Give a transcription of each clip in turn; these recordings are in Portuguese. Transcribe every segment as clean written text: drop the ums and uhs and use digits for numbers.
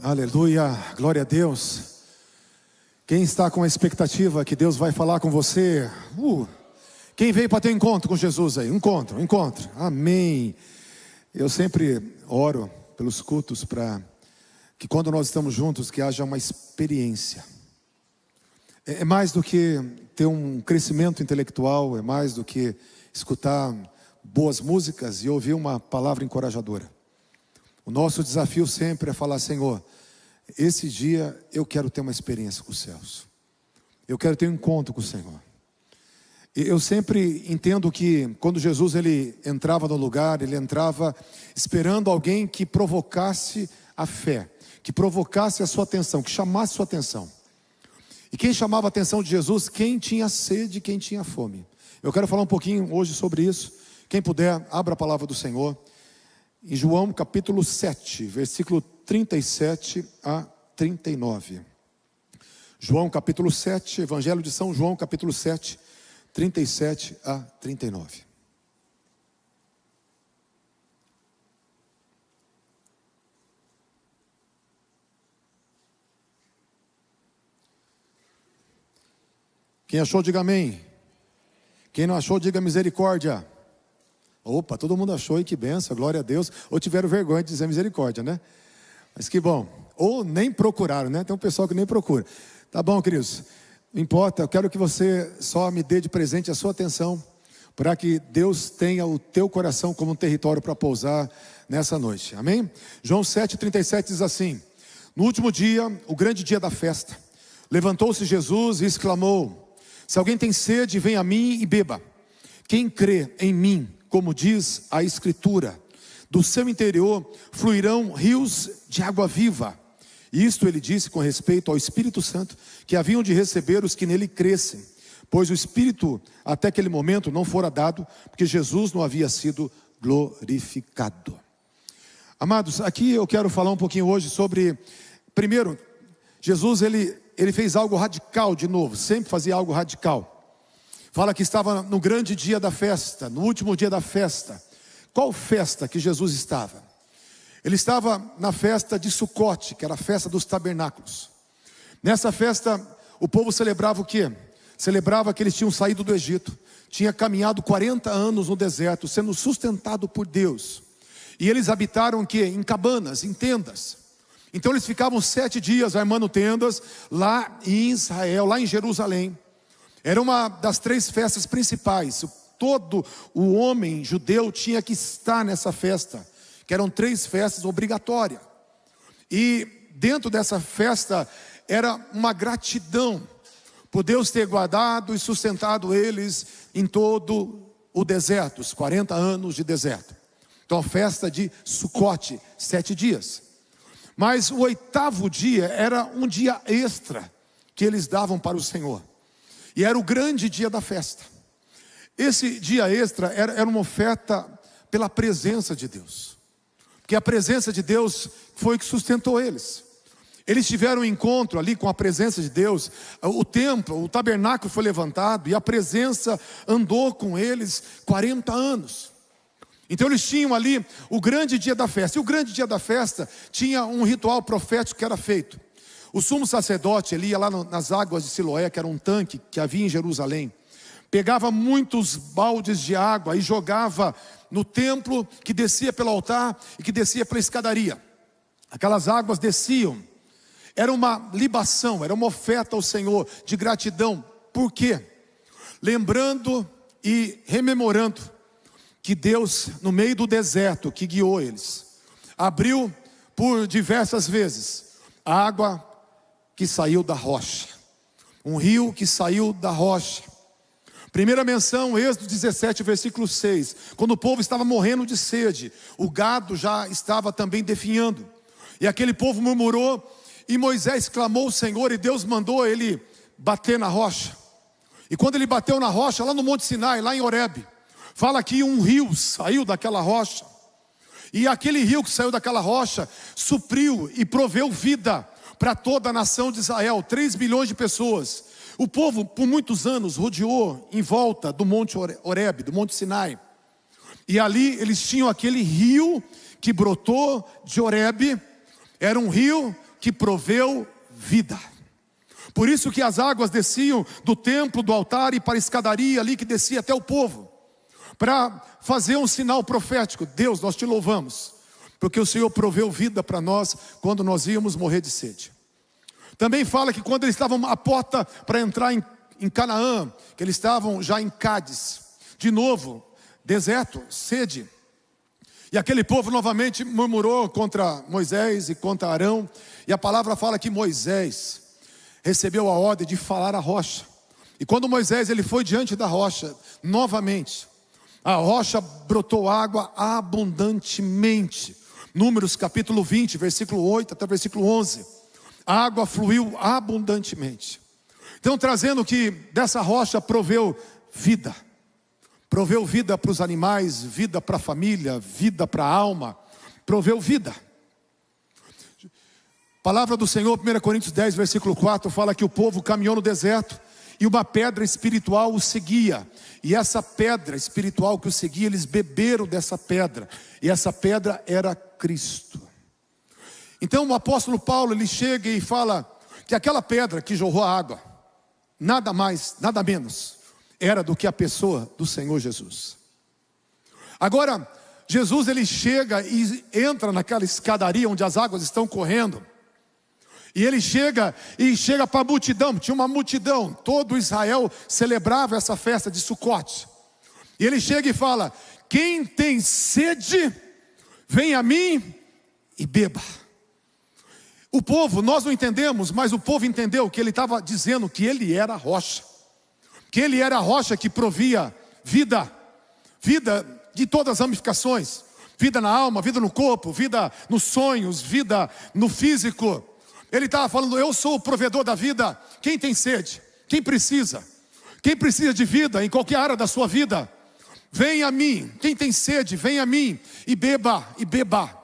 Aleluia, glória a Deus. Quem está com a expectativa que Deus vai falar com você? Quem veio para ter um encontro com Jesus aí? Encontro. Amém. Eu sempre oro pelos cultos para que quando nós estamos juntos, que haja uma experiência. É mais do que ter um crescimento intelectual, é mais do que escutar boas músicas e ouvir uma palavra encorajadora. O nosso desafio sempre é falar: Senhor, esse dia eu quero ter uma experiência com os céus. Eu quero ter um encontro com o Senhor. Eu sempre entendo que quando Jesus ele entrava no lugar, ele entrava esperando alguém que provocasse a fé, que provocasse a sua atenção, que chamasse a sua atenção. E quem chamava a atenção de Jesus? Quem tinha sede, quem tinha fome. Eu quero falar um pouquinho hoje sobre isso. Quem puder, abra a palavra do Senhor em João capítulo 7, versículo 37 a 39. João capítulo 7, Evangelho de São João capítulo 7, 37 a 39. Quem achou, diga amém. Quem não achou, diga misericórdia. Opa, todo mundo achou, e que benção, glória a Deus. Ou tiveram vergonha de dizer misericórdia, né? Mas que bom. Ou nem procuraram, né? Tem um pessoal que nem procura. Tá bom, queridos. Não importa, eu quero que você só me dê de presente a sua atenção, para que Deus tenha o teu coração como um território para pousar nessa noite. Amém? João 7,37 diz assim: no último dia, o grande dia da festa, levantou-se Jesus e exclamou: se alguém tem sede, venha a mim e beba. Quem crê em mim, como diz a Escritura, do seu interior fluirão rios de água viva. Isto ele disse com respeito ao Espírito Santo, que haviam de receber os que nele crescem, pois o Espírito até aquele momento não fora dado, porque Jesus não havia sido glorificado. Amados, aqui eu quero falar um pouquinho hoje sobre, primeiro, Jesus ele fez algo radical de novo, sempre fazia algo radical. Fala que estava no grande dia da festa, no último dia da festa. Qual festa que Jesus estava? Ele estava na festa de Sucote, que era a festa dos tabernáculos. Nessa festa, o povo celebrava o quê? Celebrava que eles tinham saído do Egito, tinha caminhado 40 anos no deserto, sendo sustentado por Deus. E eles habitaram o quê? Em cabanas, em tendas. Então eles ficavam 7 dias armando tendas lá em Israel, lá em Jerusalém. Era uma das 3 festas principais. Todo o homem judeu tinha que estar nessa festa, que eram 3 festas obrigatórias. E dentro dessa festa era uma gratidão por Deus ter guardado e sustentado eles em todo o deserto, os 40 anos de deserto. Então a festa de Sucote, 7 dias. Mas o 8º dia era um dia extra que eles davam para o Senhor. E era o grande dia da festa. Esse dia extra era uma oferta pela presença de Deus. Porque a presença de Deus foi que sustentou eles. Eles tiveram um encontro ali com a presença de Deus. O templo, o tabernáculo foi levantado e a presença andou com eles 40 anos. Então eles tinham ali o grande dia da festa. E o grande dia da festa tinha um ritual profético que era feito. O sumo sacerdote, ele ia lá nas águas de Siloé, que era um tanque que havia em Jerusalém, pegava muitos baldes de água e jogava no templo, que descia pelo altar e que descia pela escadaria. Aquelas águas desciam. Era uma libação, era uma oferta ao Senhor de gratidão. Por quê? Lembrando e rememorando que Deus, no meio do deserto que guiou eles, abriu por diversas vezes a água que saiu da rocha, um rio que saiu da rocha. Primeira menção, Êxodo 17, versículo 6, quando o povo estava morrendo de sede, o gado já estava também definhando, e aquele povo murmurou, e Moisés clamou ao Senhor, e Deus mandou ele bater na rocha. E quando ele bateu na rocha, lá no Monte Sinai, lá em Horebe, fala que um rio saiu daquela rocha, e aquele rio que saiu daquela rocha supriu e proveu vida para toda a nação de Israel, 3 milhões de pessoas. O povo por muitos anos rodeou em volta do Monte Horebe, do Monte Sinai. E ali eles tinham aquele rio que brotou de Horebe. Era um rio que proveu vida. Por isso que as águas desciam do templo, do altar e para a escadaria ali que descia até o povo, para fazer um sinal profético. Deus, nós te louvamos, porque o Senhor proveu vida para nós quando nós íamos morrer de sede. Também fala que quando eles estavam à porta para entrar em Canaã, que eles estavam já em Cádiz, de novo, deserto, sede. E aquele povo novamente murmurou contra Moisés e contra Arão. E a palavra fala que Moisés recebeu a ordem de falar à rocha. E quando Moisés ele foi diante da rocha, novamente, a rocha brotou água abundantemente. Números capítulo 20, versículo 8 até versículo 11. A água fluiu abundantemente. Então trazendo que dessa rocha proveu vida. Proveu vida para os animais, vida para a família, vida para a alma. Proveu vida. Palavra do Senhor, 1 Coríntios 10, versículo 4, fala que o povo caminhou no deserto e uma pedra espiritual o seguia. E essa pedra espiritual que o seguia, eles beberam dessa pedra. E essa pedra era Cristo. Então o apóstolo Paulo, ele chega e fala que aquela pedra que jorrou a água, nada mais, nada menos, era do que a pessoa do Senhor Jesus. Agora, Jesus ele chega e entra naquela escadaria onde as águas estão correndo. E ele chega para a multidão, tinha uma multidão, todo Israel celebrava essa festa de Sucote. E ele chega e fala: quem tem sede, vem a mim e beba. O povo, nós não entendemos, mas o povo entendeu que ele estava dizendo que ele era a rocha. Que ele era a rocha que provia vida. Vida de todas as ramificações. Vida na alma, vida no corpo, vida nos sonhos, vida no físico. Ele estava falando: eu sou o provedor da vida. Quem tem sede? Quem precisa? Quem precisa de vida em qualquer área da sua vida? Vem a mim. Quem tem sede, vem a mim e beba, e beba.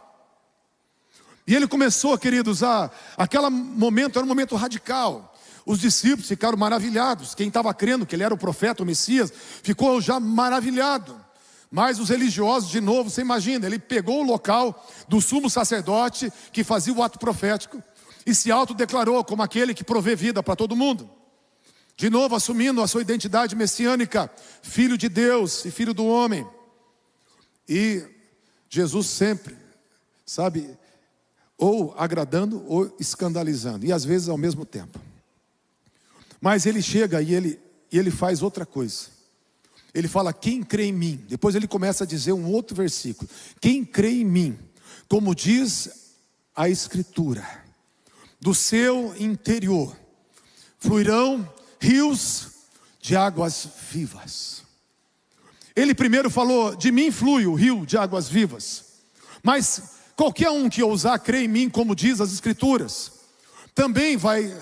E ele começou, queridos, aquele momento era um momento radical. Os discípulos ficaram maravilhados. Quem estava crendo que ele era o profeta, o Messias, ficou já maravilhado. Mas os religiosos, de novo, você imagina, ele pegou o local do sumo sacerdote que fazia o ato profético e se autodeclarou como aquele que provê vida para todo mundo. De novo assumindo a sua identidade messiânica, filho de Deus e filho do homem. E Jesus sempre, sabe, ou agradando ou escandalizando, e às vezes ao mesmo tempo. Mas ele chega e ele faz outra coisa. Ele fala: quem crê em mim? Depois ele começa a dizer um outro versículo: quem crê em mim, como diz a Escritura, do seu interior fluirão rios de águas vivas. Ele primeiro falou: de mim flui o rio de águas vivas. Mas qualquer um que ousar crer em mim, como diz as Escrituras, também vai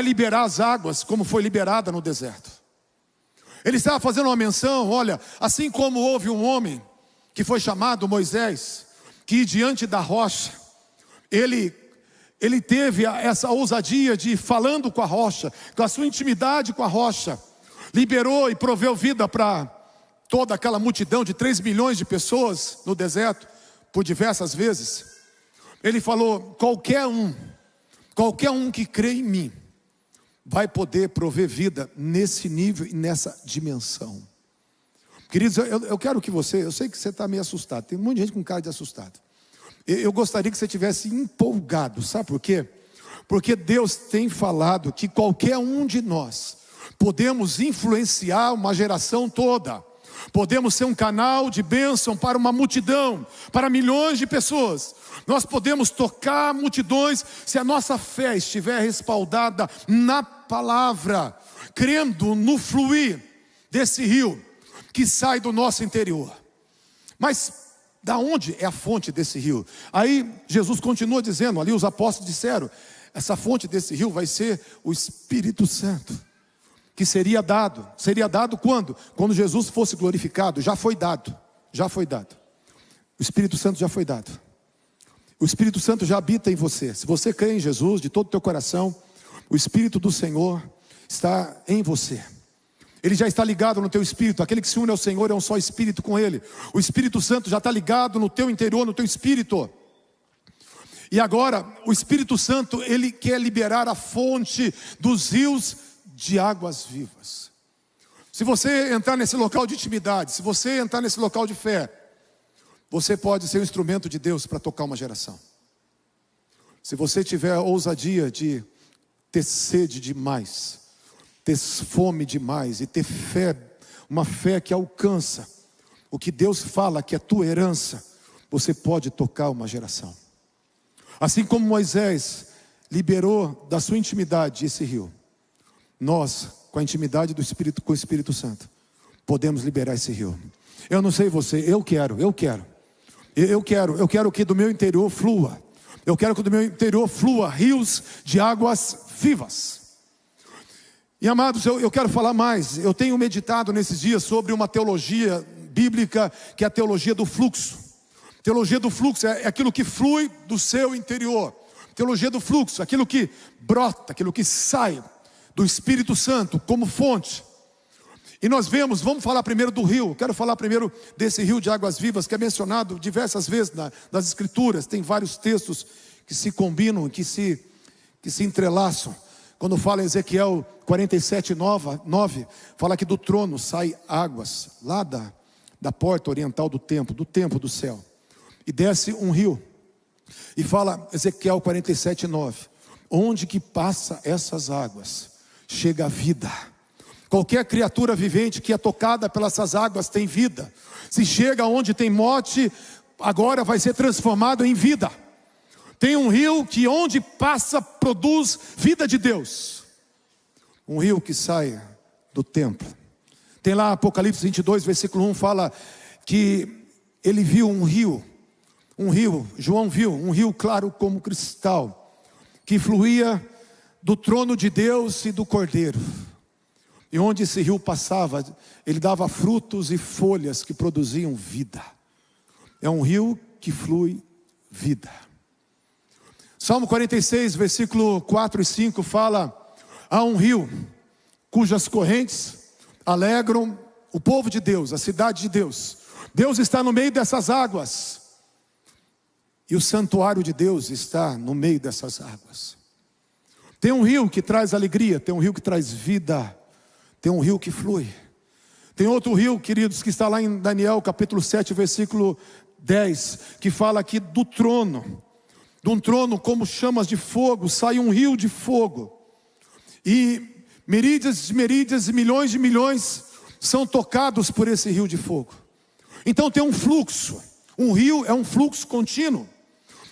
liberar as águas, como foi liberada no deserto. Ele estava fazendo uma menção: olha, assim como houve um homem que foi chamado Moisés, que diante da rocha, ele teve essa ousadia de, falando com a rocha, com a sua intimidade com a rocha, liberou e proveu vida para toda aquela multidão de 3 milhões de pessoas no deserto, por diversas vezes. Ele falou: qualquer um que crê em mim, vai poder prover vida nesse nível e nessa dimensão. Queridos, eu quero que você, eu sei que você está meio assustado, tem um monte de gente com cara de assustado. Eu gostaria que você tivesse empolgado, sabe por quê? Porque Deus tem falado que qualquer um de nós podemos influenciar uma geração toda. Podemos ser um canal de bênção para uma multidão, para milhões de pessoas. Nós podemos tocar multidões se a nossa fé estiver respaldada na palavra, crendo no fluir desse rio que sai do nosso interior. Mas da onde é a fonte desse rio? Aí Jesus continua dizendo, ali os apóstolos disseram: essa fonte desse rio vai ser o Espírito Santo, que seria dado quando? Quando Jesus fosse glorificado. Já foi dado. O Espírito Santo já foi dado. O Espírito Santo já habita em você. Se você crê em Jesus de todo o teu coração, o Espírito do Senhor está em você. Ele já está ligado no teu espírito. Aquele que se une ao Senhor é um só espírito com Ele. O Espírito Santo já está ligado no teu interior, no teu espírito. E agora, o Espírito Santo, ele quer liberar a fonte dos rios de águas vivas. Se você entrar nesse local de intimidade, se você entrar nesse local de fé, você pode ser um instrumento de Deus para tocar uma geração. Se você tiver a ousadia de ter sede demais, ter fome demais e ter fé, uma fé que alcança o que Deus fala que é tua herança, você pode tocar uma geração. Assim como Moisés liberou da sua intimidade esse rio, nós, com a intimidade do Espírito, com o Espírito Santo, podemos liberar esse rio. Eu não sei você, eu quero que do meu interior flua. Eu quero que do meu interior flua rios de águas vivas. E amados, eu quero falar mais. Eu tenho meditado nesses dias sobre uma teologia bíblica, que é a teologia do fluxo. Teologia do fluxo é aquilo que flui do seu interior. Teologia do fluxo, aquilo que brota, aquilo que sai do Espírito Santo como fonte. E nós vamos falar primeiro do rio. Quero falar primeiro desse rio de águas vivas, que é mencionado diversas vezes nas Escrituras. Tem vários textos que se combinam, que se entrelaçam. Quando fala em Ezequiel 47:9, fala que do trono sai águas, lá da porta oriental do templo do céu. E desce um rio. E fala Ezequiel 47:9, onde que passa essas águas, chega a vida. Qualquer criatura vivente que é tocada pelas essas águas tem vida. Se chega onde tem morte, agora vai ser transformado em vida. Tem um rio que onde passa produz vida de Deus. Um rio que sai do templo. Tem lá Apocalipse 22, versículo 1, fala que ele viu um rio, João viu um rio claro como cristal, que fluía do trono de Deus e do Cordeiro. E onde esse rio passava, ele dava frutos e folhas que produziam vida. É um rio que flui vida. Salmo 46, versículo 4 e 5 fala: há um rio cujas correntes alegram o povo de Deus, a cidade de Deus. Deus está no meio dessas águas. E o santuário de Deus está no meio dessas águas. Tem um rio que traz alegria, tem um rio que traz vida. Tem um rio que flui. Tem outro rio, queridos, que está lá em Daniel capítulo 7, versículo 10, que fala aqui do trono. De um trono como chamas de fogo, sai um rio de fogo. E miríades e milhões de milhões são tocados por esse rio de fogo. Então tem um fluxo. Um rio é um fluxo contínuo.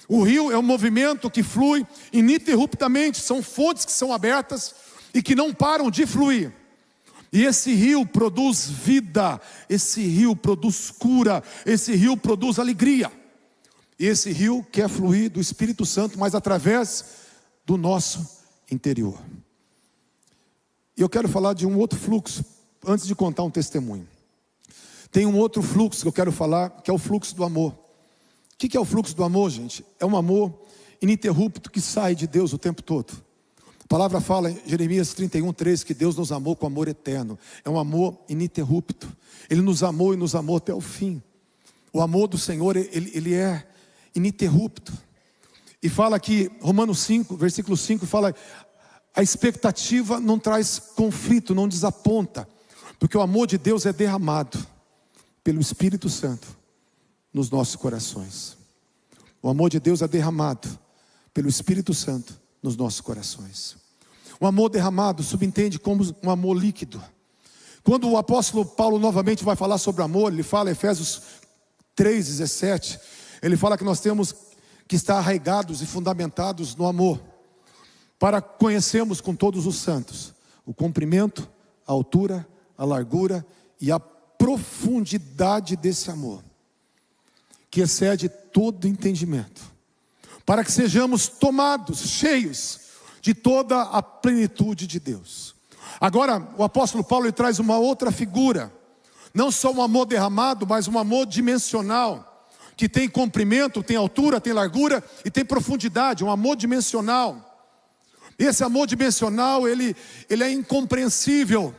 O rio é um movimento que flui ininterruptamente. São fontes que são abertas e que não param de fluir. E esse rio produz vida, esse rio produz cura, esse rio produz alegria. E esse rio quer fluir do Espírito Santo, mas através do nosso interior. E eu quero falar de um outro fluxo, antes de contar um testemunho. Tem um outro fluxo que eu quero falar, que é o fluxo do amor. O que é o fluxo do amor, gente? É um amor ininterrupto que sai de Deus o tempo todo. A palavra fala em Jeremias 31:3 que Deus nos amou com amor eterno. É um amor ininterrupto. Ele nos amou e nos amou até o fim. O amor do Senhor, ele é ininterrupto. E fala que Romanos 5, versículo 5 fala: a expectativa não traz conflito, não desaponta, porque o amor de Deus é derramado pelo Espírito Santo nos nossos corações. O amor de Deus é derramado pelo Espírito Santo nos nossos corações. O amor derramado subentende como um amor líquido. Quando o apóstolo Paulo novamente vai falar sobre amor, ele fala em Efésios 3:17, ele fala que nós temos que estar arraigados e fundamentados no amor, para conhecermos com todos os santos o comprimento, a altura, a largura e a profundidade desse amor, que excede todo entendimento, para que sejamos tomados, cheios de toda a plenitude de Deus. Agora o apóstolo Paulo ele traz uma outra figura, não só um amor derramado, mas um amor dimensional, que tem comprimento, tem altura, tem largura e tem profundidade, um amor dimensional. Esse amor dimensional, ele é incompreensível,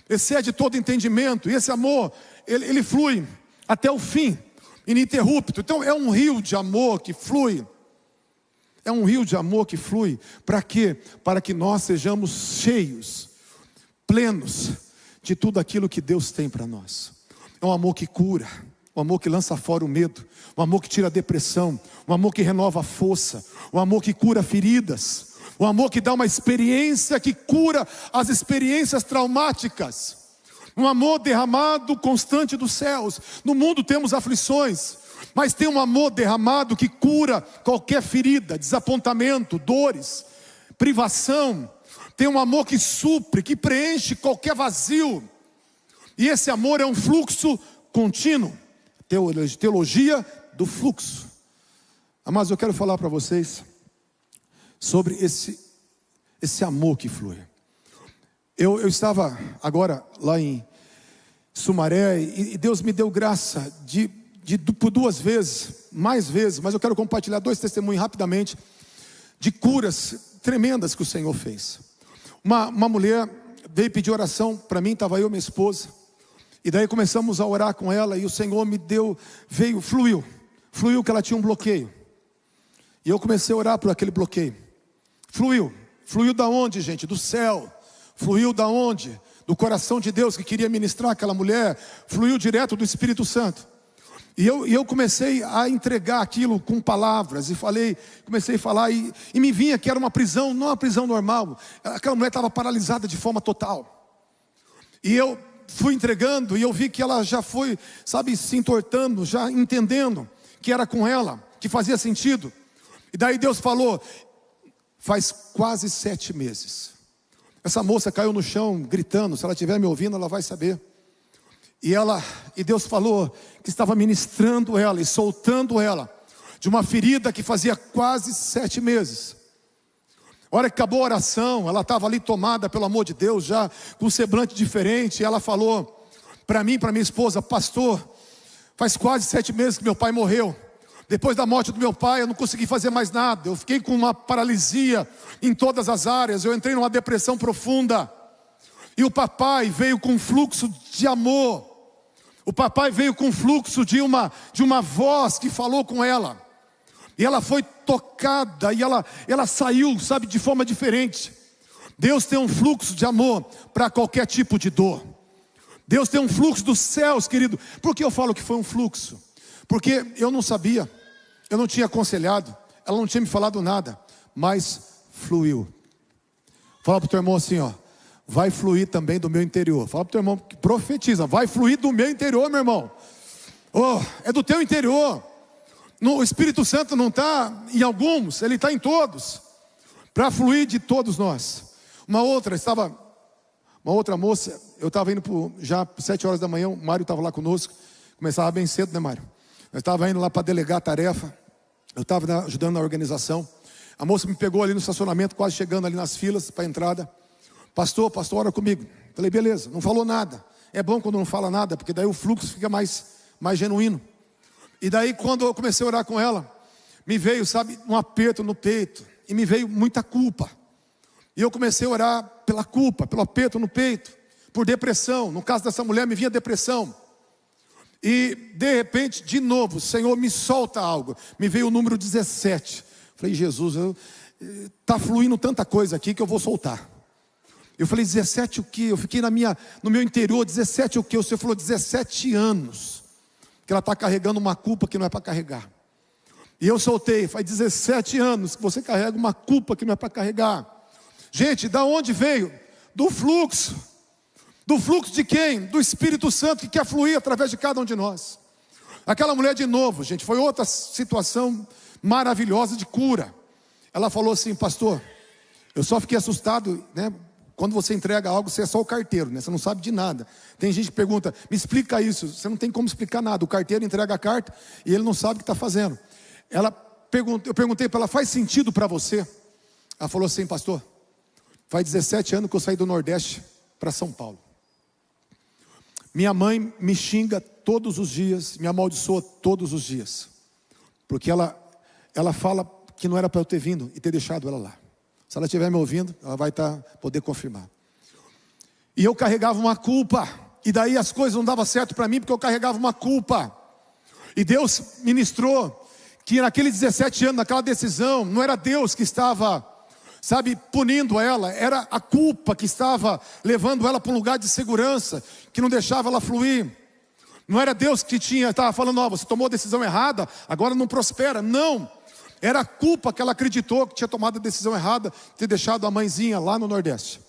excede todo entendimento, e esse amor, ele flui até o fim, ininterrupto. Então é um rio de amor que flui. É um rio de amor que flui. Para quê? Para que nós sejamos cheios, plenos de tudo aquilo que Deus tem para nós. É um amor que cura, um amor que lança fora o medo, um amor que tira a depressão, um amor que renova a força, um amor que cura feridas, um amor que dá uma experiência que cura as experiências traumáticas. Um amor derramado constante dos céus. No mundo temos aflições, mas tem um amor derramado que cura qualquer ferida, desapontamento, dores, privação. Tem um amor que supre, que preenche qualquer vazio. E esse amor é um fluxo contínuo. Teologia do fluxo. Mas eu quero falar para vocês sobre esse amor que flui. Eu estava agora lá em Sumaré e Deus me deu graça por 2 vezes, mais vezes, mas eu quero compartilhar 2 testemunhos rapidamente de curas tremendas que o Senhor fez. Uma mulher veio pedir oração para mim, estava eu e minha esposa, e daí começamos a orar com ela e o Senhor me deu, fluiu que ela tinha um bloqueio, e eu comecei a orar por aquele bloqueio. Fluiu da onde, gente? Do céu. Fluiu da onde? Do coração de Deus que queria ministrar aquela mulher. Fluiu direto do Espírito Santo. E eu comecei a entregar aquilo com palavras. Comecei a falar e me vinha que era uma prisão, não uma prisão normal. Aquela mulher estava paralisada de forma total. E eu fui entregando e eu vi que ela já foi, se entortando, já entendendo que era com ela, que fazia sentido. E daí Deus falou, faz quase 7 meses. Essa moça caiu no chão gritando, se ela estiver me ouvindo, ela vai saber. E Deus falou que estava ministrando ela e soltando ela de uma ferida que fazia quase 7 meses. A hora que acabou a oração, ela estava ali tomada pelo amor de Deus, já com um semblante diferente. E ela falou para mim, para minha esposa, pastor, faz quase 7 meses que meu pai morreu. Depois da morte do meu pai, eu não consegui fazer mais nada. Eu fiquei com uma paralisia em todas as áreas. Eu entrei numa depressão profunda. E o papai veio com um fluxo de amor. O papai veio com um fluxo de uma voz que falou com ela. E ela foi tocada e ela saiu, de forma diferente. Deus tem um fluxo de amor para qualquer tipo de dor. Deus tem um fluxo dos céus, querido. Por que eu falo que foi um fluxo? Porque eu não sabia, eu não tinha aconselhado, ela não tinha me falado nada, mas fluiu. Fala para o teu irmão assim, vai fluir também do meu interior. Fala para o teu irmão que profetiza, vai fluir do meu interior, meu irmão. É do teu interior. O Espírito Santo não está em alguns, ele está em todos, para fluir de todos nós. Uma outra moça, eu estava indo já 7 horas da manhã, o Mário estava lá conosco, começava bem cedo, né, Mário? Eu estava indo lá para delegar a tarefa, eu estava ajudando na organização. A moça me pegou ali no estacionamento, quase chegando ali nas filas para a entrada. Pastor, ora comigo. Falei, beleza, não falou nada. É bom quando não fala nada, porque daí o fluxo fica mais genuíno. E daí quando eu comecei a orar com ela, me veio, um aperto no peito, e me veio muita culpa. E eu comecei a orar pela culpa, pelo aperto no peito, por depressão. No caso dessa mulher, me vinha depressão. E de repente, de novo, o Senhor me solta algo. Me veio o número 17. Falei, Jesus, está fluindo tanta coisa aqui que eu vou soltar. Eu falei, 17 o quê? Eu fiquei no meu interior, 17 o quê? O Senhor falou, 17 anos. Que ela está carregando uma culpa que não é para carregar. E eu soltei, faz 17 anos que você carrega uma culpa que não é para carregar. Gente, da onde veio? Do fluxo. Do fluxo de quem? Do Espírito Santo que quer fluir através de cada um de nós. Aquela mulher de novo, gente, foi outra situação maravilhosa de cura. Ela falou assim, pastor, eu só fiquei assustado, né? Quando você entrega algo, você é só o carteiro, né? Você não sabe de nada. Tem gente que pergunta, me explica isso. Você não tem como explicar nada. O carteiro entrega a carta e ele não sabe o que está fazendo. Eu perguntei para ela, faz sentido para você? Ela falou assim, pastor, faz 17 anos que eu saí do Nordeste para São Paulo. Minha mãe me xinga todos os dias, me amaldiçoa todos os dias. Porque ela fala que não era para eu ter vindo e ter deixado ela lá. Se ela estiver me ouvindo, ela vai poder confirmar. E eu carregava uma culpa. E daí as coisas não davam certo para mim, porque eu carregava uma culpa. E Deus ministrou que naqueles 17 anos, naquela decisão, não era Deus que estava, punindo ela, era a culpa que estava levando ela para um lugar de segurança, que não deixava ela fluir. Não era Deus que estava falando, você tomou a decisão errada, agora não prospera. Não, era a culpa que ela acreditou que tinha tomado a decisão errada, ter deixado a mãezinha lá no Nordeste.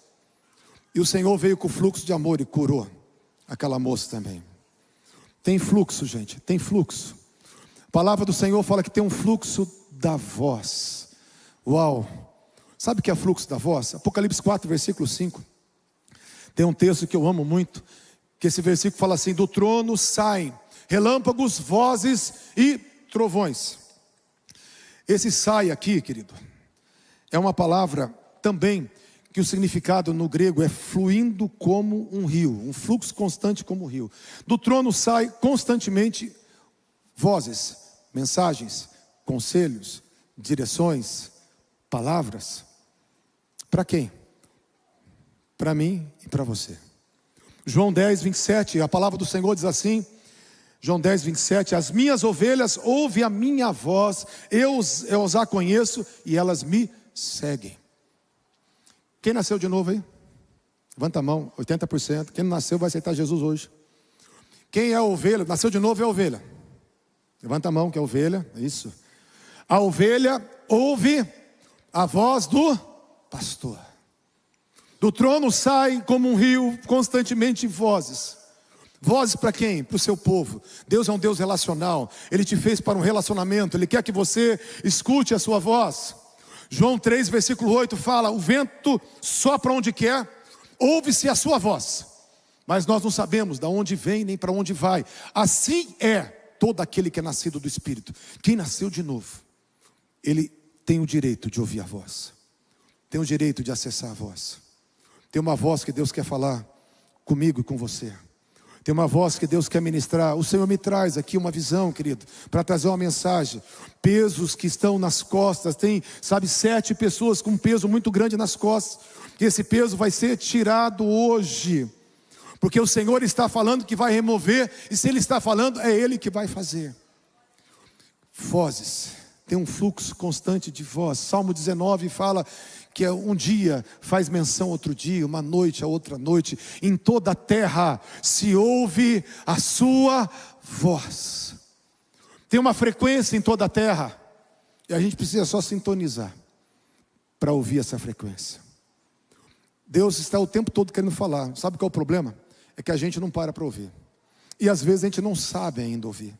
E o Senhor veio com fluxo de amor e curou aquela moça também. Tem fluxo, gente, tem fluxo. A palavra do Senhor fala que tem um fluxo da voz. Uau! Sabe o que é fluxo da voz? Apocalipse 4, versículo 5. Tem um texto que eu amo muito, que esse versículo fala assim: do trono saem relâmpagos, vozes e trovões. Esse sai aqui, querido, é uma palavra também que o significado no grego é fluindo como um rio, um fluxo constante como um rio. Do trono sai constantemente vozes, mensagens, conselhos, direções, palavras. Para quem? Para mim e para você. João 10, 27, a palavra do Senhor diz assim, João 10, 27, as minhas ovelhas ouvem a minha voz, eu os a conheço e elas me seguem. Quem nasceu de novo aí? Levanta a mão, 80%. Quem não nasceu vai aceitar Jesus hoje. Quem é a ovelha? Nasceu de novo é a ovelha. Levanta a mão que é a ovelha, isso. A ovelha ouve a voz do pastor. Do trono sai como um rio constantemente vozes. Vozes para quem? Para o seu povo. Deus é um Deus relacional. Ele te fez para um relacionamento. Ele quer que você escute a sua voz. João 3, versículo 8 fala: o vento sopra onde quer, ouve-se a sua voz, mas nós não sabemos de onde vem nem para onde vai. Assim é todo aquele que é nascido do Espírito. Quem nasceu de novo, ele tem o direito de ouvir a voz, tem o direito de acessar a voz. Tem uma voz que Deus quer falar comigo e com você. Tem uma voz que Deus quer ministrar. O Senhor me traz aqui uma visão, querido, para trazer uma mensagem. Pesos que estão nas costas. Tem, 7 pessoas com um peso muito grande nas costas. E esse peso vai ser tirado hoje. Porque o Senhor está falando que vai remover. E se Ele está falando, é Ele que vai fazer. Vozes. Tem um fluxo constante de voz. Salmo 19 fala que um dia faz menção a outro dia, uma noite a outra noite. Em toda a terra se ouve a sua voz. Tem uma frequência em toda a terra, e a gente precisa só sintonizar para ouvir essa frequência. Deus está o tempo todo querendo falar. Sabe qual é o problema? É que a gente não para ouvir. E às vezes a gente não sabe ainda ouvir.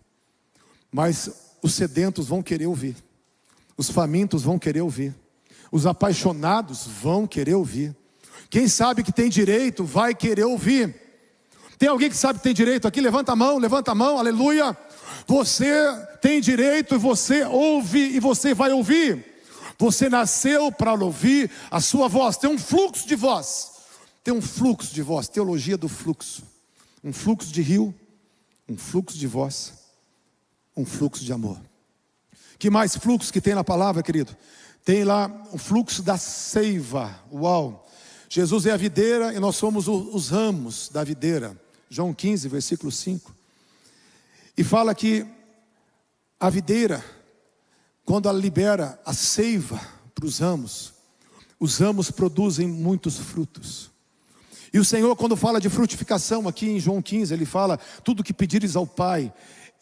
Mas os sedentos vão querer ouvir. Os famintos vão querer ouvir. Os apaixonados vão querer ouvir. Quem sabe que tem direito vai querer ouvir. Tem alguém que sabe que tem direito aqui? Levanta a mão, aleluia. Você tem direito e você ouve e você vai ouvir. Você nasceu para ouvir a sua voz. Tem um fluxo de voz. Tem um fluxo de voz, teologia do fluxo. Um fluxo de rio, um fluxo de voz, um fluxo de amor. Que mais fluxo que tem na palavra, querido? Tem lá o fluxo da seiva. Uau! Jesus é a videira e nós somos os ramos da videira. João 15, versículo 5. E fala que a videira, quando ela libera a seiva para os ramos produzem muitos frutos. E o Senhor, quando fala de frutificação aqui em João 15, Ele fala: tudo que pedires ao Pai,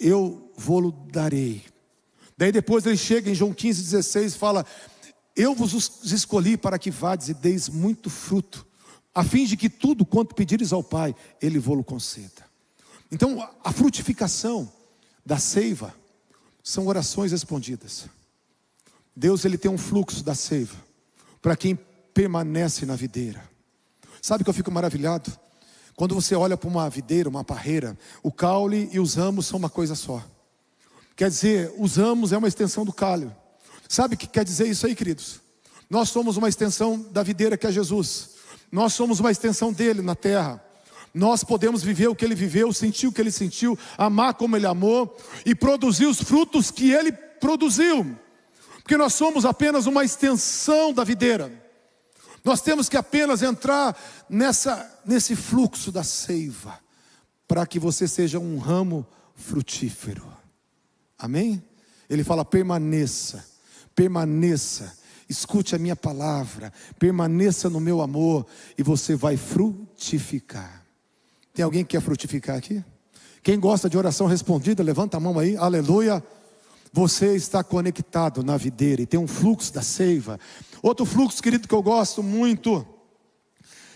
eu vou-lo darei. Daí depois Ele chega em João 15, 16 e fala: eu vos escolhi para que vades e deis muito fruto, a fim de que tudo quanto pedires ao Pai, Ele vos conceda. Então a frutificação da seiva são orações respondidas. Deus, Ele tem um fluxo da seiva para quem permanece na videira. Sabe que eu fico maravilhado? Quando você olha para uma videira, uma parreira, o caule e os ramos são uma coisa só. Quer dizer, os ramos é uma extensão do caule. Sabe o que quer dizer isso aí, queridos? Nós somos uma extensão da videira que é Jesus. Nós somos uma extensão dele na terra. Nós podemos viver o que ele viveu, sentir o que ele sentiu, amar como ele amou e produzir os frutos que ele produziu. Porque nós somos apenas uma extensão da videira. Nós temos que apenas entrar nesse fluxo da seiva, para que você seja um ramo frutífero. Amém? Ele fala: permaneça, permaneça, escute a minha palavra, permaneça no meu amor, e você vai frutificar. Tem alguém que quer frutificar aqui? Quem gosta de oração respondida, levanta a mão aí, aleluia. Você está conectado na videira e tem um fluxo da seiva. Outro fluxo, querido, que eu gosto muito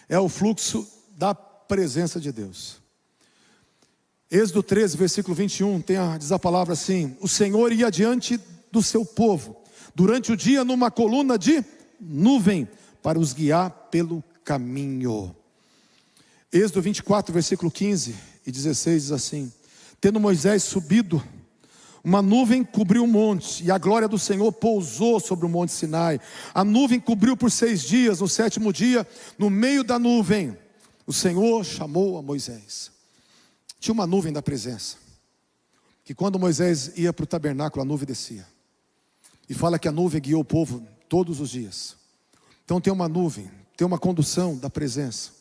é o fluxo da presença de Deus. Êxodo 13, versículo 21, diz a palavra assim: o Senhor ia diante do seu povo durante o dia numa coluna de nuvem para os guiar pelo caminho. Êxodo 24, versículo 15 e 16 diz assim: tendo Moisés subido, uma nuvem cobriu o monte, e a glória do Senhor pousou sobre o monte Sinai. A nuvem cobriu por 6 dias. No 7º dia, no meio da nuvem, o Senhor chamou a Moisés. Tinha uma nuvem da presença, que quando Moisés ia para o tabernáculo, a nuvem descia. E fala que a nuvem guiou o povo todos os dias. Então tem uma nuvem, tem uma condução da presença.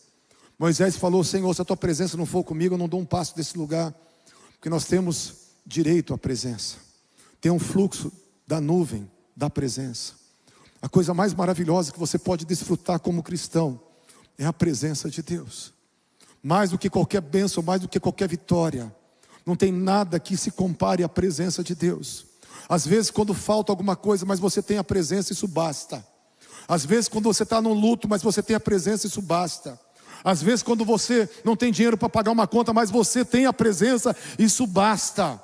Moisés falou: Senhor, se a tua presença não for comigo, eu não dou um passo desse lugar. Porque nós temos direito à presença. Tem um fluxo da nuvem da presença. A coisa mais maravilhosa que você pode desfrutar como cristão é a presença de Deus. Mais do que qualquer bênção, mais do que qualquer vitória, não tem nada que se compare à presença de Deus. Às vezes quando falta alguma coisa, mas você tem a presença, isso basta. Às vezes quando você está num luto, mas você tem a presença, isso basta. Às vezes quando você não tem dinheiro para pagar uma conta, mas você tem a presença, isso basta.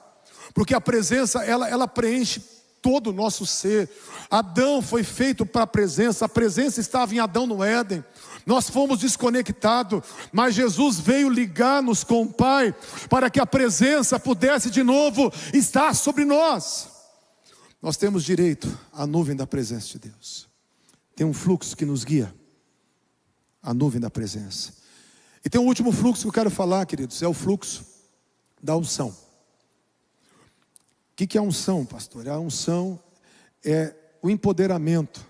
Porque a presença, ela preenche todo o nosso ser. Adão foi feito para a presença estava em Adão no Éden. Nós fomos desconectados, mas Jesus veio ligar-nos com o Pai, para que a presença pudesse de novo estar sobre nós. Nós temos direito à nuvem da presença de Deus. Tem um fluxo que nos guia, a nuvem da presença. E tem um último fluxo que eu quero falar, queridos, é o fluxo da unção. O que é a unção, pastor? A unção é o empoderamento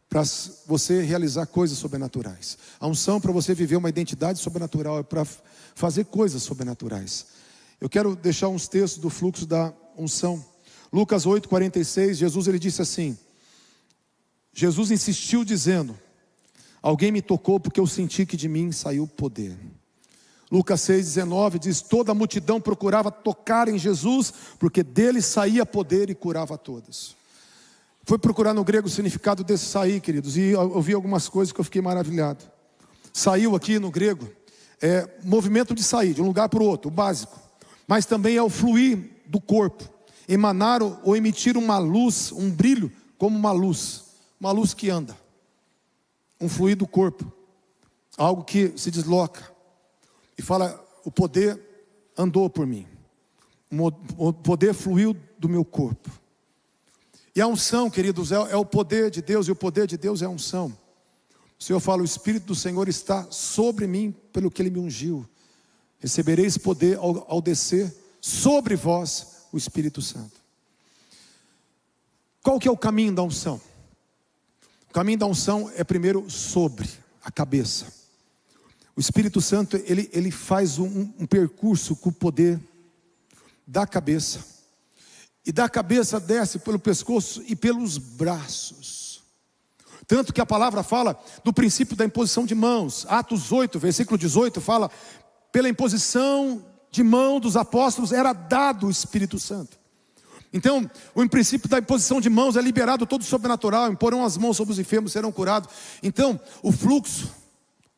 para você realizar coisas sobrenaturais. A unção para você viver uma identidade sobrenatural, é para fazer coisas sobrenaturais. Eu quero deixar uns textos do fluxo da unção. Lucas 8:46, Jesus ele disse assim: Jesus insistiu dizendo: alguém me tocou porque eu senti que de mim saiu poder. Lucas 6:19 diz: toda a multidão procurava tocar em Jesus, porque dele saía poder e curava a todos. Fui procurar no grego o significado desse sair, queridos, e eu vi algumas coisas que eu fiquei maravilhado. Saiu aqui no grego é movimento de sair de um lugar para o outro, o básico. Mas também é o fluir do corpo, emanar ou emitir uma luz, um brilho como uma luz que anda. Um fluir do corpo, algo que se desloca. E fala: o poder andou por mim, o poder fluiu do meu corpo. E a unção, queridos, é o poder de Deus, e o poder de Deus é a unção. O Senhor fala: o Espírito do Senhor está sobre mim, pelo que Ele me ungiu. Recebereis poder ao descer sobre vós o Espírito Santo. Qual que é o caminho da unção? O caminho da unção é primeiro sobre a cabeça. O Espírito Santo, ele faz um percurso com o poder da cabeça. E da cabeça desce pelo pescoço e pelos braços. Tanto que a palavra fala do princípio da imposição de mãos. Atos 8, versículo 18 fala: pela imposição de mão dos apóstolos era dado o Espírito Santo. Então, o princípio da imposição de mãos é liberado todo o sobrenatural. Imporão as mãos sobre os enfermos, serão curados. Então, o fluxo,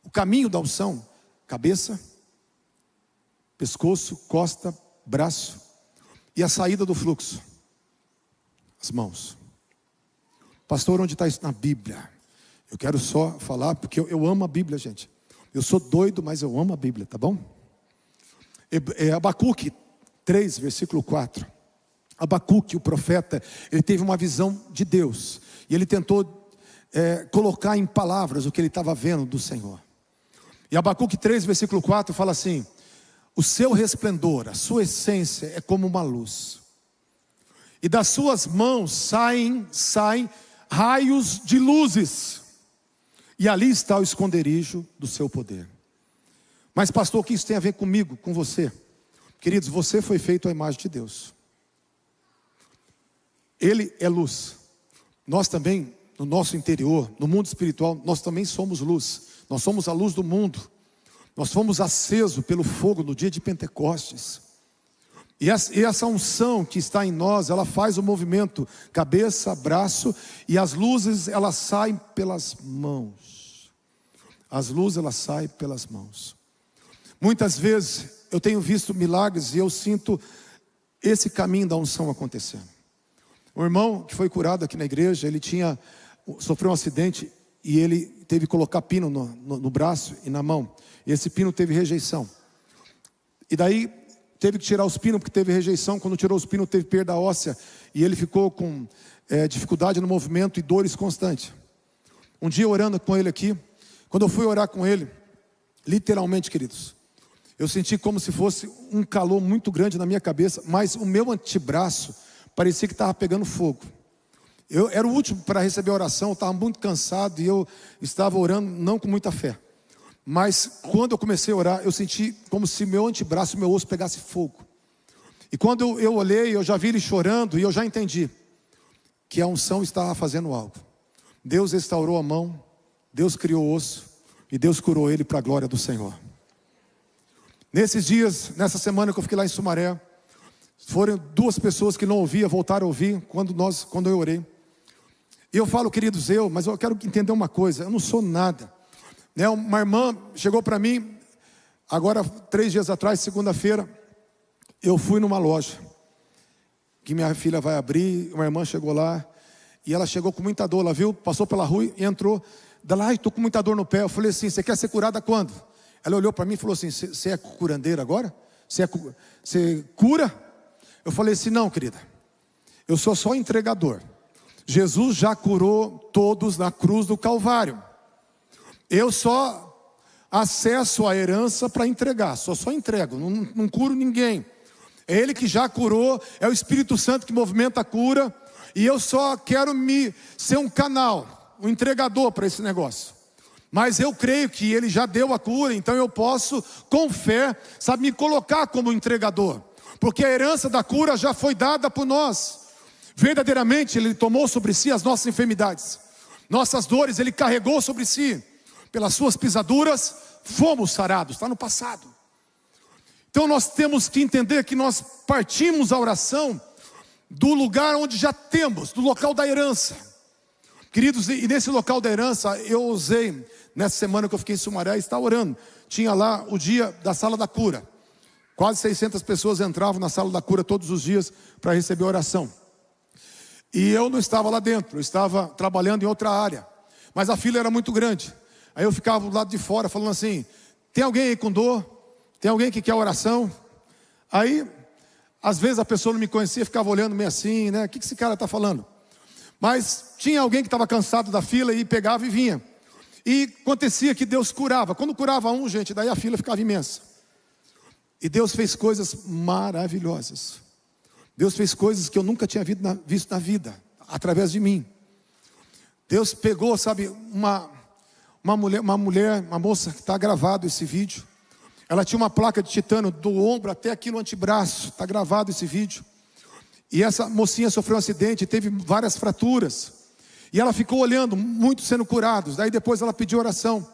o caminho da unção: cabeça, pescoço, costa, braço. E a saída do fluxo: as mãos. Pastor, onde está isso na Bíblia? Eu quero só falar porque eu amo a Bíblia, gente. Eu sou doido, mas eu amo a Bíblia, tá bom? Abacuque 3, versículo 4. Abacuque, o profeta, ele teve uma visão de Deus. E ele tentou colocar em palavras o que ele estava vendo do Senhor. E Abacuque 3, versículo 4 fala assim: o seu resplendor, a sua essência é como uma luz, e das suas mãos saem raios de luzes, e ali está o esconderijo do seu poder. Mas pastor, o que isso tem a ver comigo, com você? Queridos, você foi feito à imagem de Deus. Ele é luz. Nós também, no nosso interior, no mundo espiritual, nós também somos luz. Nós somos a luz do mundo. Nós fomos acesos pelo fogo no dia de Pentecostes. E essa unção que está em nós, ela faz o movimento cabeça, braço, e as luzes, elas saem pelas mãos. As luzes, elas saem pelas mãos. Muitas vezes eu tenho visto milagres e eu sinto esse caminho da unção acontecendo. Um irmão que foi curado aqui na igreja, ele sofreu um acidente e ele teve que colocar pino no braço e na mão. E esse pino teve rejeição. E daí teve que tirar os pinos porque teve rejeição. Quando tirou os pinos teve perda óssea. E ele ficou com dificuldade no movimento e dores constantes. Um dia orando com ele aqui, quando eu fui orar com ele, literalmente, queridos, eu senti como se fosse um calor muito grande na minha cabeça, mas o meu antebraço parecia que estava pegando fogo. Eu era o último para receber a oração, eu estava muito cansado e eu estava orando não com muita fé. Mas quando eu comecei a orar, eu senti como se meu antebraço, meu osso pegasse fogo. E quando eu olhei, eu já vi ele chorando e eu já entendi que a unção estava fazendo algo. Deus restaurou a mão, Deus criou o osso e Deus curou ele para a glória do Senhor. Nesses dias, nessa semana que eu fiquei lá em Sumaré, foram 2 pessoas que não ouviam, voltaram a ouvir quando eu orei. E eu falo, queridos, mas eu quero entender uma coisa, eu não sou nada. Uma irmã chegou para mim, agora 3 dias atrás, segunda-feira, eu fui numa loja, que minha filha vai abrir, uma irmã chegou lá, e ela chegou com muita dor, ela viu, passou pela rua e entrou, ela, estou com muita dor no pé. Eu falei assim, você quer ser curada quando? Ela olhou para mim e falou assim, você é curandeira agora? Você cura? Eu falei assim, não, querida, eu sou só entregador. Jesus já curou todos na cruz do Calvário. Eu só acesso a herança para entregar, só entrego, não curo ninguém. É Ele que já curou, é o Espírito Santo que movimenta a cura, e eu só quero ser um canal, um entregador para esse negócio. Mas eu creio que Ele já deu a cura, então eu posso, com fé, me colocar como entregador. Porque a herança da cura já foi dada por nós. Verdadeiramente Ele tomou sobre si as nossas enfermidades. Nossas dores Ele carregou sobre si. Pelas suas pisaduras fomos sarados, está no passado. Então nós temos que entender que nós partimos a oração do lugar onde já temos, do local da herança. Queridos, e nesse local da herança eu usei, nessa semana que eu fiquei em Sumaré, estava orando. Tinha lá o dia da sala da cura. Quase 600 pessoas entravam na sala da cura todos os dias para receber oração. E eu não estava lá dentro, eu estava trabalhando em outra área. Mas a fila era muito grande. Aí eu ficava do lado de fora falando assim, tem alguém aí com dor? Tem alguém que quer oração? Aí, às vezes a pessoa não me conhecia, ficava olhando meio assim, né? O que esse cara está falando? Mas tinha alguém que estava cansado da fila e pegava e vinha. E acontecia que Deus curava. Quando curava um, gente, daí a fila ficava imensa. E Deus fez coisas maravilhosas. Deus fez coisas que eu nunca tinha visto na vida, através de mim. Deus pegou, uma moça que está gravado esse vídeo. Ela tinha uma placa de titânio do ombro até aqui no antebraço. Está gravado esse vídeo. E essa mocinha sofreu um acidente, teve várias fraturas. E ela ficou olhando, muitos sendo curados. Daí depois ela pediu oração.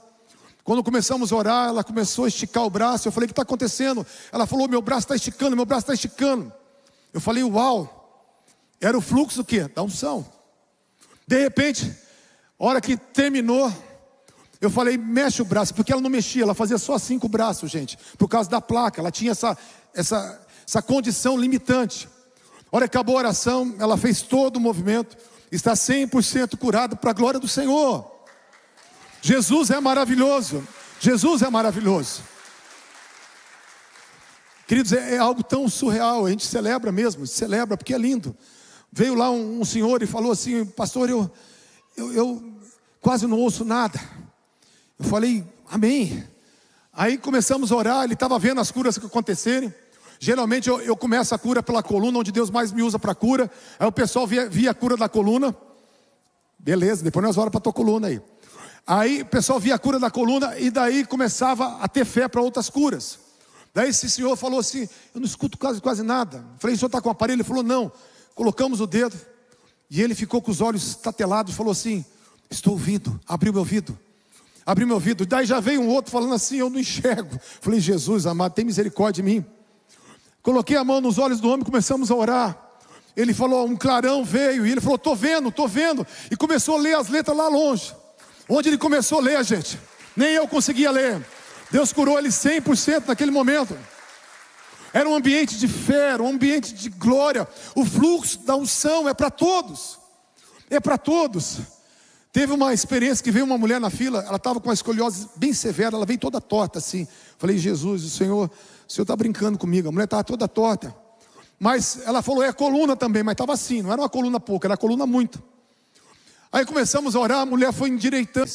Quando começamos a orar, ela começou a esticar o braço. Eu falei, o que está acontecendo? Ela falou, meu braço está esticando, meu braço está esticando. Eu falei, uau. Era o fluxo do quê? Da unção. De repente, a hora que terminou, eu falei, mexe o braço. Porque ela não mexia, ela fazia só assim com o braço, gente. Por causa da placa, ela tinha essa condição limitante. A hora que acabou a oração, ela fez todo o movimento. Está 100% curado para a glória do Senhor. Jesus é maravilhoso. Jesus é maravilhoso. Queridos, é algo tão surreal. A gente celebra mesmo, celebra porque é lindo. Veio lá um senhor e falou assim, pastor, eu quase não ouço nada. Eu falei, amém. Aí começamos a orar, ele estava vendo as curas que acontecerem. Geralmente eu começo a cura pela coluna, onde Deus mais me usa para cura. Aí o pessoal via a cura da coluna. Beleza, depois nós oramos para a tua coluna aí. Aí o pessoal via a cura da coluna e daí começava a ter fé para outras curas. Daí esse senhor falou assim, eu não escuto quase nada. Eu falei, o senhor está com o aparelho? Ele falou, não. Colocamos o dedo, E ele ficou com os olhos tatelados e falou assim: estou ouvindo. Abriu meu ouvido. Abriu meu ouvido. Daí já veio um outro falando assim: eu não enxergo. Falei: Jesus amado, tem misericórdia de mim. Coloquei a mão nos olhos do homem e começamos a orar. Ele falou, um clarão veio. E ele falou: estou vendo. E começou a ler as letras lá longe. Onde ele começou a ler, gente, nem eu conseguia ler. Deus curou ele 100% naquele momento. Era um ambiente de fé, era um ambiente de glória. O fluxo da unção é para todos. É para todos. Teve uma experiência que veio uma mulher na fila. Ela estava com uma escoliose bem severa. Ela veio toda torta assim. Falei: Jesus, o Senhor está brincando comigo. A mulher estava toda torta. Mas ela falou: é coluna também. Mas estava assim, não era uma coluna pouca, era uma coluna muito. Aí começamos a orar. A mulher foi endireitando.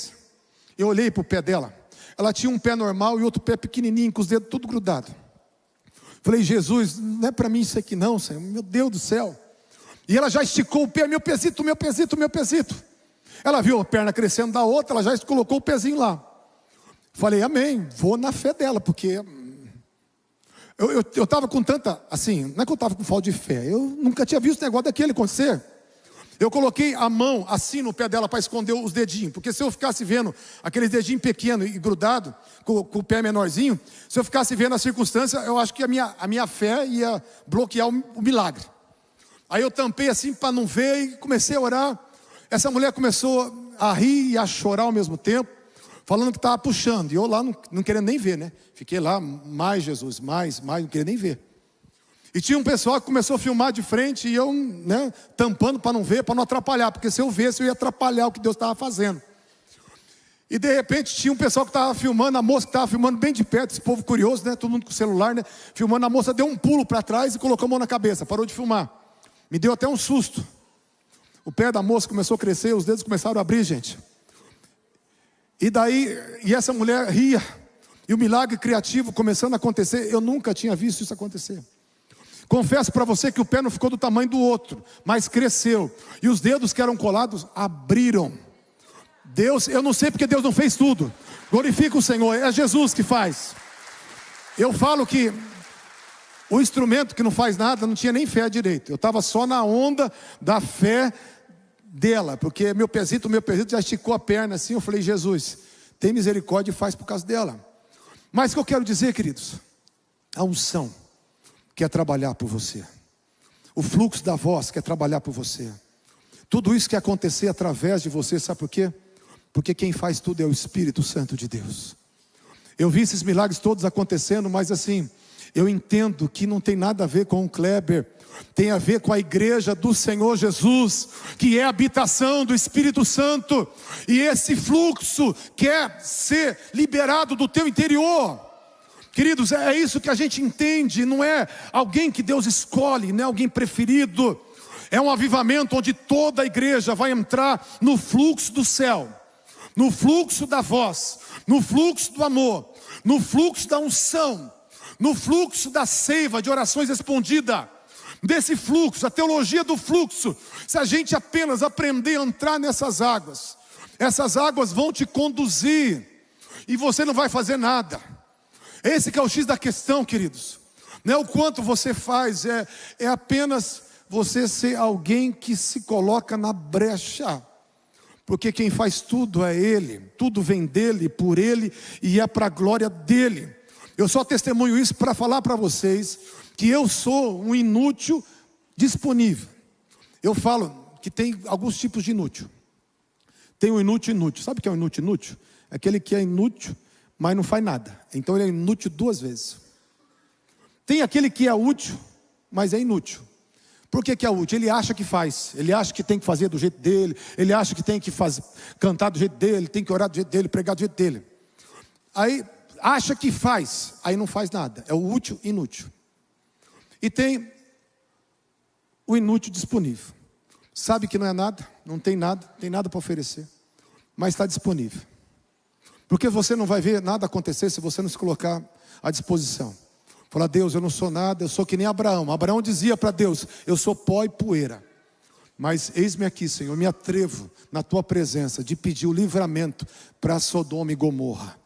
Eu olhei para o pé dela. Ela tinha um pé normal e outro pé pequenininho, com os dedos tudo grudados. Falei: Jesus, não é para mim isso aqui não, Senhor, meu Deus do céu. E ela já esticou o pé: meu pezito. Ela viu a perna crescendo da outra, ela já colocou o pezinho lá. Falei: amém, vou na fé dela, porque eu estava com tanta, assim, não é que eu estava com falta de fé, eu nunca tinha visto o negócio daquele acontecer. Eu coloquei a mão assim no pé dela para esconder os dedinhos, porque se eu ficasse vendo aqueles dedinhos pequenos e grudados, com o pé menorzinho, se eu ficasse vendo a circunstância, eu acho que a minha fé ia bloquear o milagre. Aí eu tampei assim para não ver e comecei a orar. Essa mulher começou a rir e a chorar ao mesmo tempo, falando que estava puxando, e eu lá não querendo nem ver, né? Fiquei lá: mais Jesus, mais, não queria nem ver. E tinha um pessoal que começou a filmar de frente, e eu, né, tampando para não ver, para não atrapalhar, porque se eu visse eu ia atrapalhar o que Deus estava fazendo. E de repente tinha um pessoal que estava filmando, a moça que estava filmando bem de perto, esse povo curioso, né, todo mundo com o celular, né, filmando. A moça deu um pulo para trás e colocou a mão na cabeça, parou de filmar. Me deu até um susto. O pé da moça começou a crescer, os dedos começaram a abrir, gente. E essa mulher ria, e o milagre criativo começando a acontecer. Eu nunca tinha visto isso acontecer. Confesso para você que o pé não ficou do tamanho do outro, mas cresceu. E os dedos que eram colados abriram. Deus, eu não sei porque Deus não fez tudo. Glorifica o Senhor, é Jesus que faz. Eu falo que o instrumento que não faz nada não tinha nem fé direito. Eu estava só na onda da fé dela, porque meu pezito já esticou a perna assim. Eu falei: Jesus, tem misericórdia e faz por causa dela. Mas o que eu quero dizer, queridos, a unção quer trabalhar por você. O fluxo da voz quer trabalhar por você. Tudo isso quer acontecer através de você, sabe por quê? Porque quem faz tudo é o Espírito Santo de Deus. Eu vi esses milagres todos acontecendo, mas assim, eu entendo que não tem nada a ver com o Kleber, tem a ver com a igreja do Senhor Jesus, que é a habitação do Espírito Santo, e esse fluxo quer ser liberado do teu interior. Queridos, é isso que a gente entende. Não é alguém que Deus escolhe, não é alguém preferido. É um avivamento onde toda a igreja vai entrar no fluxo do céu, no fluxo da voz, no fluxo do amor, no fluxo da unção, no fluxo da seiva de orações respondidas. Desse fluxo, a teologia do fluxo, se a gente apenas aprender a entrar nessas águas, essas águas vão te conduzir e você não vai fazer nada. Esse que é o X da questão, queridos. Não é o quanto você faz, é apenas você ser alguém que se coloca na brecha. Porque quem faz tudo é Ele, tudo vem dEle, por Ele, e é para a glória dEle. Eu só testemunho isso para falar para vocês que eu sou um inútil disponível. Eu falo que tem alguns tipos de inútil. Tem o inútil. Sabe o que é o inútil? É aquele que é inútil, mas não faz nada. Então ele é inútil 2 vezes. Tem aquele que é útil, mas é inútil. Por que é útil? Ele acha que faz. Ele acha que tem que fazer do jeito dele. Ele acha que tem que cantar do jeito dele. Tem que orar do jeito dele, pregar do jeito dele. Aí acha que faz, aí não faz nada. É o útil inútil. E tem o inútil disponível. Sabe que não é nada, não tem nada para oferecer, mas está disponível. Porque você não vai ver nada acontecer se você não se colocar à disposição. Falar: Deus, eu não sou nada, eu sou que nem Abraão. Abraão dizia para Deus: eu sou pó e poeira. Mas eis-me aqui, Senhor, me atrevo na tua presença de pedir o livramento para Sodoma e Gomorra.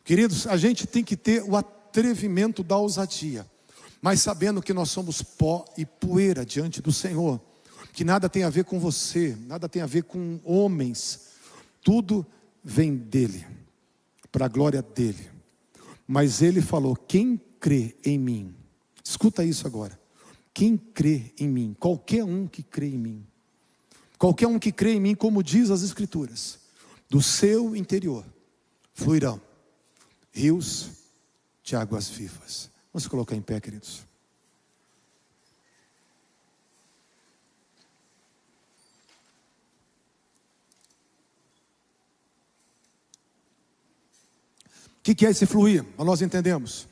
Queridos, a gente tem que ter o atrevimento da ousadia, mas sabendo que nós somos pó e poeira diante do Senhor. que nada tem a ver com você, nada tem a ver com homens, tudo vem dele, para a glória dele. Mas ele falou: quem crê em mim, escuta isso agora, quem crê em mim, qualquer um que crê em mim, qualquer um que crê em mim, como diz as Escrituras, do seu interior fluirão rios de águas vivas. Vamos se colocar em pé, queridos. O que é esse fluir? Nós entendemos.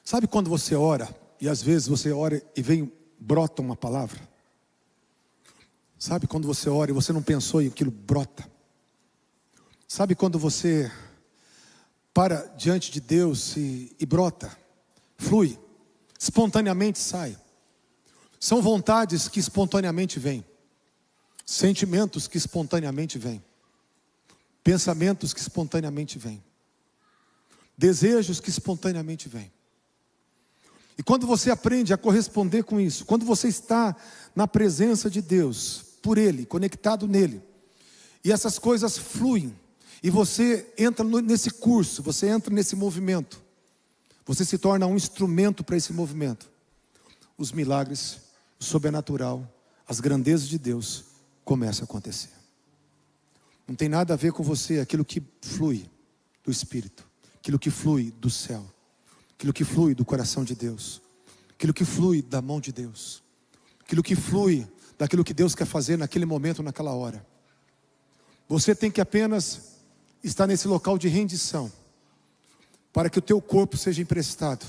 Sabe quando você ora, e às vezes você ora e brota uma palavra? Sabe quando você ora e você não pensou e aquilo brota? Sabe quando você para diante de Deus e brota, flui, espontaneamente sai? São vontades que espontaneamente vêm, sentimentos que espontaneamente vêm, pensamentos que espontaneamente vêm, desejos que espontaneamente vêm. E quando você aprende a corresponder com isso, quando você está na presença de Deus, por Ele, conectado nele, e essas coisas fluem, e você entra nesse curso, você entra nesse movimento, você se torna um instrumento para esse movimento. Os milagres, o sobrenatural, as grandezas de Deus começam a acontecer. Não tem nada a ver com você, aquilo que flui do Espírito, aquilo que flui do céu, aquilo que flui do coração de Deus, aquilo que flui da mão de Deus, aquilo que flui daquilo que Deus quer fazer naquele momento, naquela hora. Você tem que apenas estar nesse local de rendição, para que o teu corpo seja emprestado,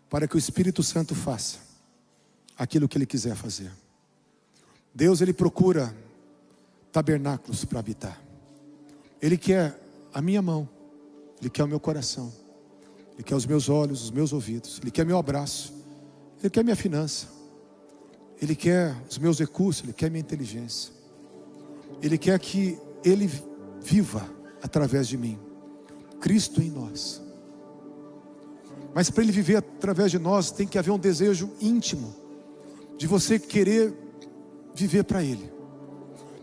para que o Espírito Santo faça aquilo que Ele quiser fazer. Deus, Ele procura tabernáculos para habitar. Ele quer a minha mão, Ele quer o meu coração, Ele quer os meus olhos, os meus ouvidos, Ele quer meu abraço, Ele quer minha finança, Ele quer os meus recursos, Ele quer minha inteligência. Ele quer que Ele viva através de mim, Cristo em nós. Mas para Ele viver através de nós, tem que haver um desejo íntimo, de você querer viver para Ele,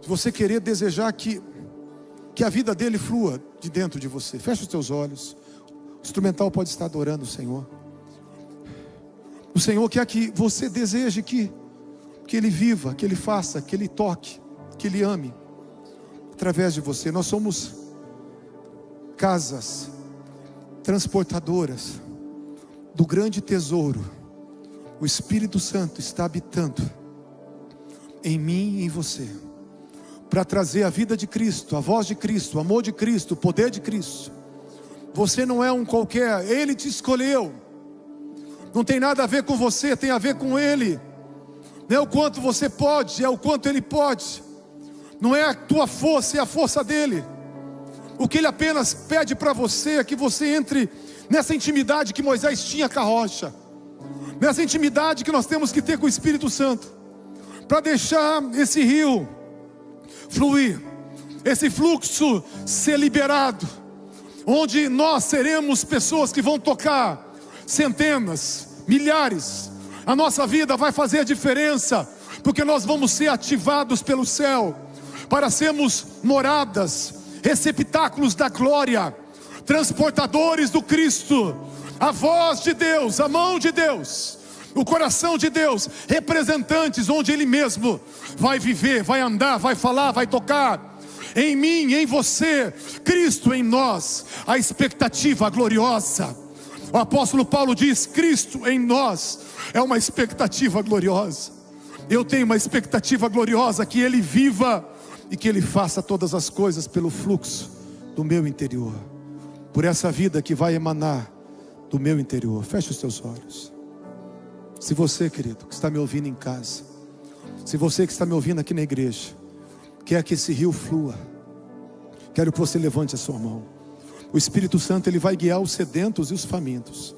de você querer desejar que a vida dele flua de dentro de você. Fecha os teus olhos. O instrumental pode estar adorando o Senhor. O Senhor quer que você deseje que Ele viva, que Ele faça, que Ele toque, que Ele ame através de você. Nós somos casas transportadoras do grande tesouro. O Espírito Santo está habitando em mim e em você, para trazer a vida de Cristo, a voz de Cristo, o amor de Cristo, o poder de Cristo. Você não é um qualquer, Ele te escolheu. Não tem nada a ver com você, tem a ver com Ele. Não é o quanto você pode, é o quanto Ele pode. Não é a tua força, é a força dEle. O que Ele apenas pede para você é que você entre nessa intimidade que Moisés tinha com a rocha, nessa intimidade que nós temos que ter com o Espírito Santo, para deixar esse rio fluir, esse fluxo ser liberado, onde nós seremos pessoas que vão tocar centenas, milhares. A nossa vida vai fazer a diferença, porque nós vamos ser ativados pelo céu, para sermos moradas, receptáculos da glória, transportadores do Cristo, a voz de Deus, a mão de Deus, o coração de Deus, representantes onde Ele mesmo vai viver, vai andar, vai falar, vai tocar. Em mim, em você, Cristo em nós, a expectativa gloriosa. O apóstolo Paulo diz: Cristo em nós é uma expectativa gloriosa. Eu tenho uma expectativa gloriosa, que Ele viva e que Ele faça todas as coisas pelo fluxo do meu interior, por essa vida que vai emanar do meu interior. Feche os teus olhos. Se você, querido, que está me ouvindo em casa, se você que está me ouvindo aqui na igreja, quer que esse rio flua, quero que você levante a sua mão. O Espírito Santo, Ele vai guiar os sedentos e os famintos.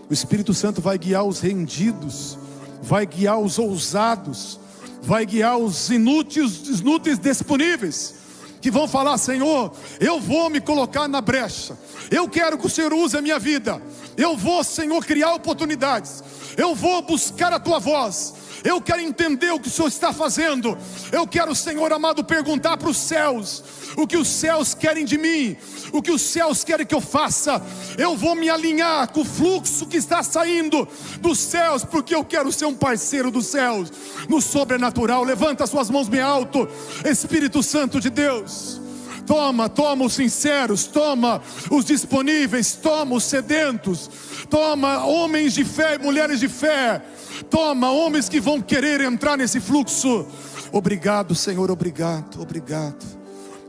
O Espírito Santo vai guiar os rendidos, vai guiar os ousados, vai guiar os inúteis disponíveis. que vão falar: Senhor, eu vou me colocar na brecha, eu quero que o Senhor use a minha vida, eu vou, Senhor, criar oportunidades, eu vou buscar a tua voz, eu quero entender o que o Senhor está fazendo, eu quero, Senhor amado, perguntar para os céus o que os céus querem de mim, o que os céus querem que eu faça. Eu vou me alinhar com o fluxo que está saindo dos céus, porque eu quero ser um parceiro dos céus, no sobrenatural. Levanta suas mãos bem alto, Espírito Santo de Deus. Toma os sinceros, toma os disponíveis, toma os sedentos, toma homens de fé e mulheres de fé, toma homens que vão querer entrar nesse fluxo. Obrigado, Senhor, obrigado, obrigado.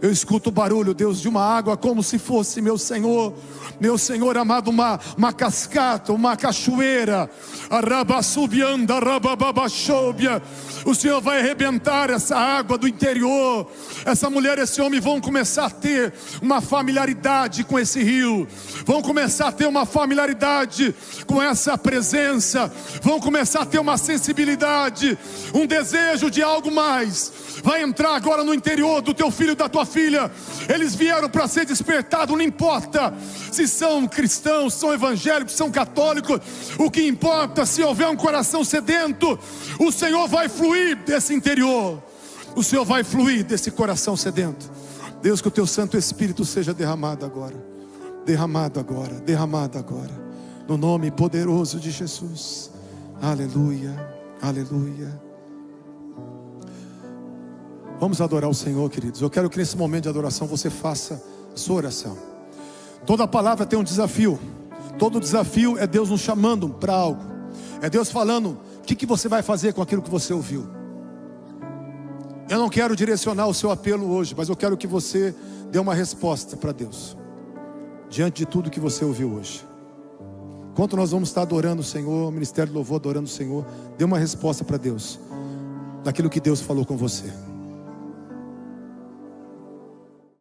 Eu escuto o barulho, Deus, de uma água como se fosse, meu Senhor amado, uma cascata, uma cachoeira. O Senhor vai arrebentar essa água do interior. Essa mulher, esse homem vão começar a ter uma familiaridade com esse rio, vão começar a ter uma familiaridade com essa presença, vão começar a ter uma sensibilidade, um desejo de algo mais. Vai entrar agora no interior do teu filho e da tua filha. Eles vieram para ser despertados, não importa se são cristãos, são evangélicos, são católicos. O que importa, se houver um coração sedento, o Senhor vai fluir desse interior, o Senhor vai fluir desse coração sedento. Deus, que o teu Santo Espírito seja derramado agora, derramado agora, derramado agora, no nome poderoso de Jesus. Aleluia, aleluia. Vamos adorar o Senhor, queridos. Eu quero que nesse momento de adoração você faça a sua oração. Toda palavra tem um desafio. Todo desafio é Deus nos chamando para algo. É Deus falando: o que você vai fazer com aquilo que você ouviu? Eu não quero direcionar o seu apelo hoje, mas eu quero que você dê uma resposta para Deus, diante de tudo que você ouviu hoje. Enquanto nós vamos estar adorando o Senhor, o Ministério do Louvor adorando o Senhor, dê uma resposta para Deus, daquilo que Deus falou com você.